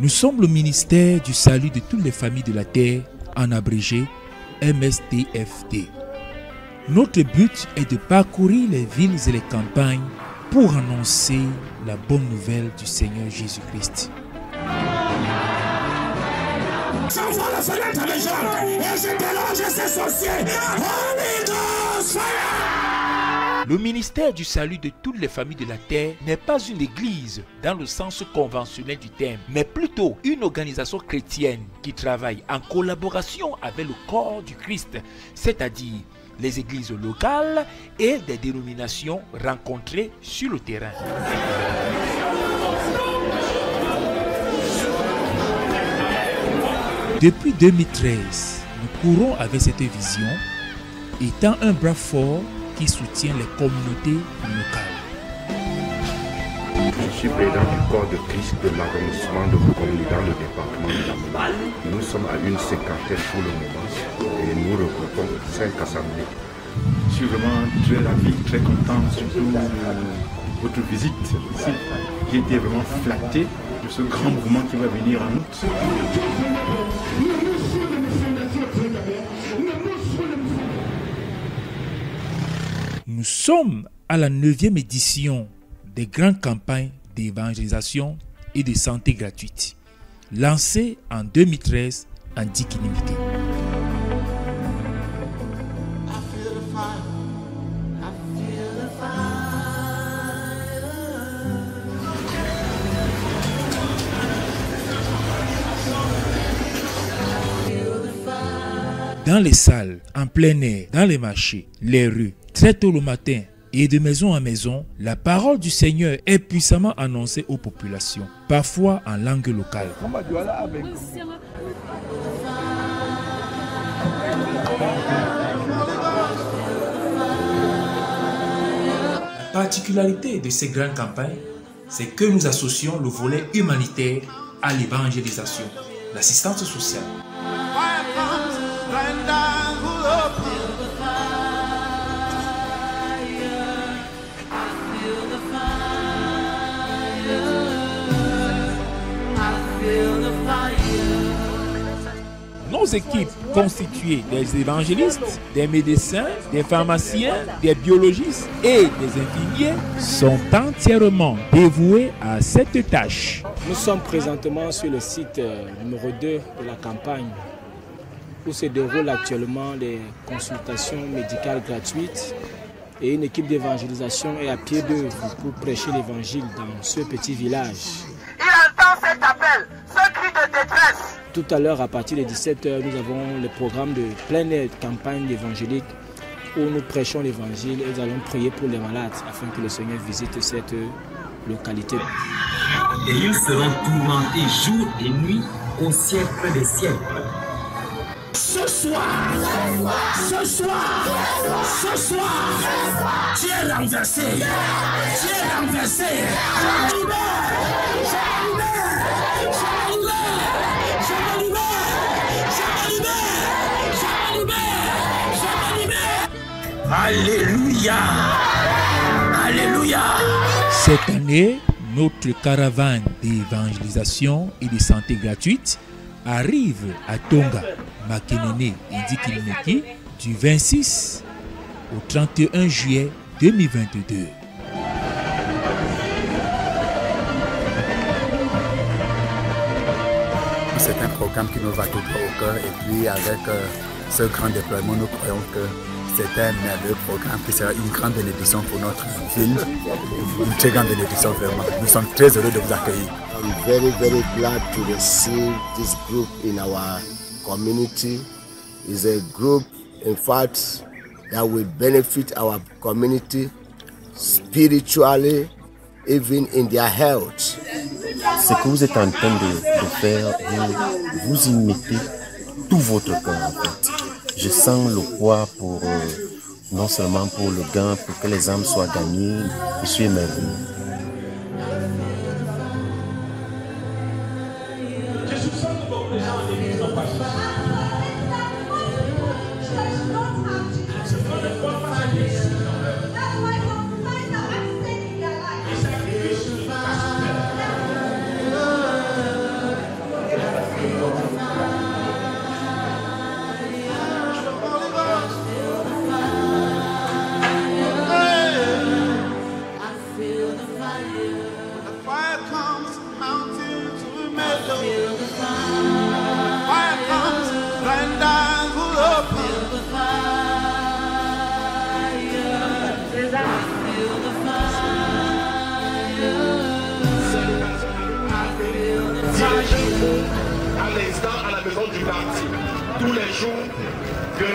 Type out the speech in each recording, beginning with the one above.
Nous sommes le ministère du salut de toutes les familles de la terre, en abrégé MSTFT. Notre but est de parcourir les villes et les campagnes pour annoncer la bonne nouvelle du Seigneur Jésus-Christ. J'envoie la fenêtre des gens et je déloge ces sorciers. Holy Ghost fire! Le ministère du salut de toutes les familles de la terre n'est pas une église dans le sens conventionnel du terme, mais plutôt une organisation chrétienne qui travaille en collaboration avec le corps du Christ, c'est-à-dire les églises locales et des dénominations rencontrées sur le terrain. Depuis 2013, nous courons avec cette vision, étant un bras fort qui soutient les communautés locales. Je suis président du corps de Christ de l'arrondissement de Bukomni dans le département de la Mine. Nous sommes à une cinquantaine pour le moment et nous regroupons 5 assemblées. Je suis vraiment très ravi, très content surtout de votre visite ici. J'ai été vraiment flatté de ce grand mouvement qui va venir en août. Nous sommes à la 9e édition des grandes campagnes d'évangélisation et de santé gratuite, lancées en 2013 en Dikinimité. Dans les salles, en plein air, dans les marchés, les rues, très tôt le matin et de maison en maison, la parole du Seigneur est puissamment annoncée aux populations, parfois en langue locale. La particularité de ces grandes campagnes, c'est que nous associons le volet humanitaire à l'évangélisation, l'assistance sociale. Nos équipes constituées des évangélistes, des médecins, des pharmaciens, des biologistes et des infirmiers sont entièrement dévoués à cette tâche. Nous sommes présentement sur le site numéro 2 de la campagne où se déroulent actuellement les consultations médicales gratuites et une équipe d'évangélisation est à pied d'œuvre pour prêcher l'évangile dans ce petit village. Il entend cet appel, ce cri de détresse. Tout à l'heure, à partir de 17h, nous avons le programme de plein air campagne évangélique où nous prêchons l'évangile et nous allons prier pour les malades afin que le Seigneur visite cette localité. Et ils seront tourmentés jour et nuit au siècle des siècles. Ce soir, tu es renversé. Tu es renversé. Alléluia. Alléluia. Cette année, notre caravane d'évangélisation et de santé gratuite arrive à Tonga, Makenene et Dikinimiki du 26 au 31 juillet 2022. C'est un programme qui nous va tout droit au cœur et puis avec ce grand déploiement, nous croyons que c'est un merveilleux programme qui sera une grande bénédiction pour notre ville, une très grande bénédiction vraiment. Nous sommes très heureux de vous accueillir. I'm very, very glad to receive this group in our community. It's a group, in fact, that will benefit our community spiritually, even in their health. Ce que vous êtes en train de faire, vous y mettez tout votre cœur en fait. Je sens le poids pour, non seulement pour le gain, pour que les âmes soient gagnées. Je suis émerveillé.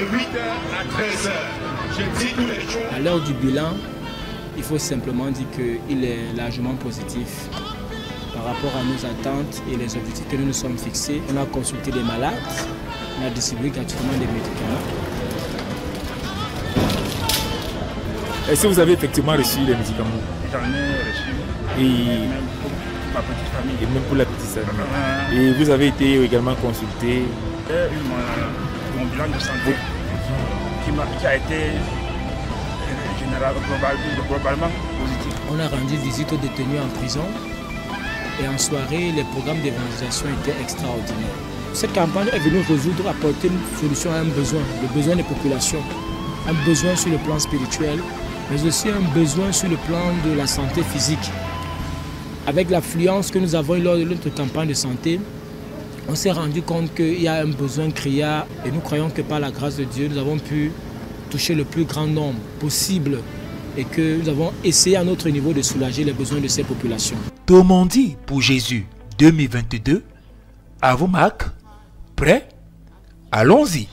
8h à 13h. Je dis tous les jours. À l'heure du bilan, il faut simplement dire qu'il est largement positif par rapport à nos attentes et les objectifs que nous nous sommes fixés. On a consulté les malades, on a distribué gratuitement des médicaments. Est-ce que vous avez effectivement reçu les médicaments? J'en ai reçu. Et même pour ma petite famille. Et même pour la petite famille. Et vous avez été également consulté? Mon bilan de santé qui a été globalement positif. On a rendu visite aux détenus en prison et en soirée, les programmes d'évangélisation étaient extraordinaires. Cette campagne est venue résoudre, apporter une solution à un besoin, le besoin des populations. Un besoin sur le plan spirituel, mais aussi un besoin sur le plan de la santé physique. Avec l'affluence que nous avons eu lors de notre campagne de santé, on s'est rendu compte qu'il y a un besoin criard et nous croyons que par la grâce de Dieu, nous avons pu toucher le plus grand nombre possible et que nous avons essayé à notre niveau de soulager les besoins de ces populations. Tomondi pour Jésus 2022. À vous Marc. Prêt? Allons-y.